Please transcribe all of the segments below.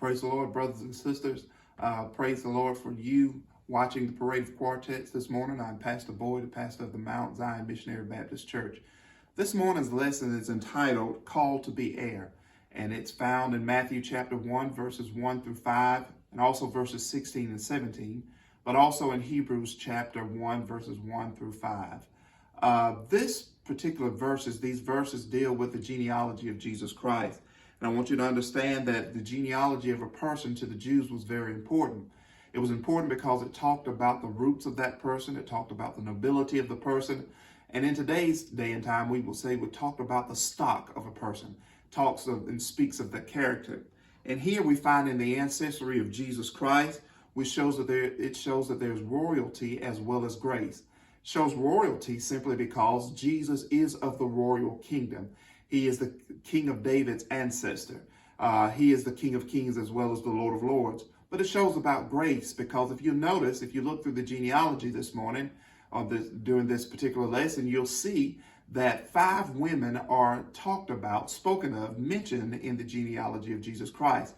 Praise the Lord, brothers and sisters. Praise the Lord for you watching the Parade of Quartets this morning. I'm Pastor Boyd, the pastor of the Mount Zion Missionary Baptist Church. This morning's lesson is entitled, Called to be Heir, and it's found in Matthew chapter 1, verses 1 through 5, and also verses 16 and 17, but also in Hebrews chapter 1, verses 1 through 5. These verses deal with the genealogy of Jesus Christ. And I want you to understand that the genealogy of a person to the Jews was very important. It was important because it talked about the roots of that person. It talked about the nobility of the person. And in today's day and time, we talk about the stock of a person. Talks of and speaks of the character. And here we find in the ancestry of Jesus Christ, it shows that there's royalty as well as grace. It shows royalty simply because Jesus is of the royal kingdom. He is the King of David's ancestor. He is the King of Kings as well as the Lord of Lords. But it shows about grace because if you notice, if you look through the genealogy this morning, during this particular lesson, you'll see that 5 women are talked about, spoken of, mentioned in the genealogy of Jesus Christ.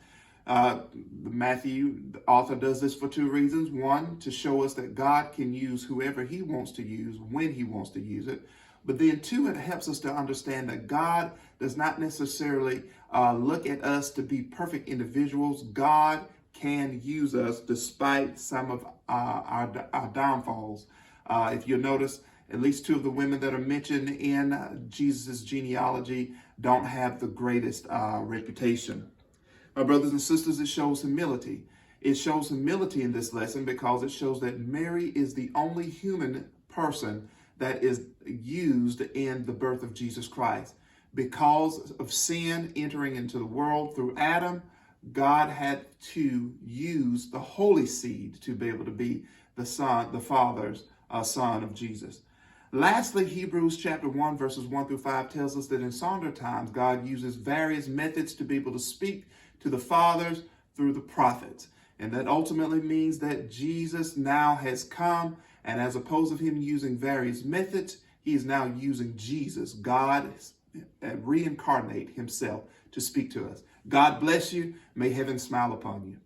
Matthew, the author, does this for 2 reasons. One, to show us that God can use whoever he wants to use when he wants to use it. But then 2, it helps us to understand that God does not necessarily look at us to be perfect individuals. God can use us despite some of our downfalls. If you'll notice, at least 2 of the women that are mentioned in Jesus' genealogy don't have the greatest reputation. My brothers and sisters, it shows humility. It shows humility in this lesson because it shows that Mary is the only human person that is used in the birth of Jesus Christ. Because of sin entering into the world through Adam, God had to use the holy seed to be able to be the Father's son of Jesus. Lastly, Hebrews chapter 1, verses 1 through 5 tells us that in sundry times, God uses various methods to be able to speak to the fathers through the prophets. And that ultimately means that Jesus now has come, and as opposed to him using various methods, he is now using Jesus, God, reincarnate himself to speak to us. God bless you. May heaven smile upon you.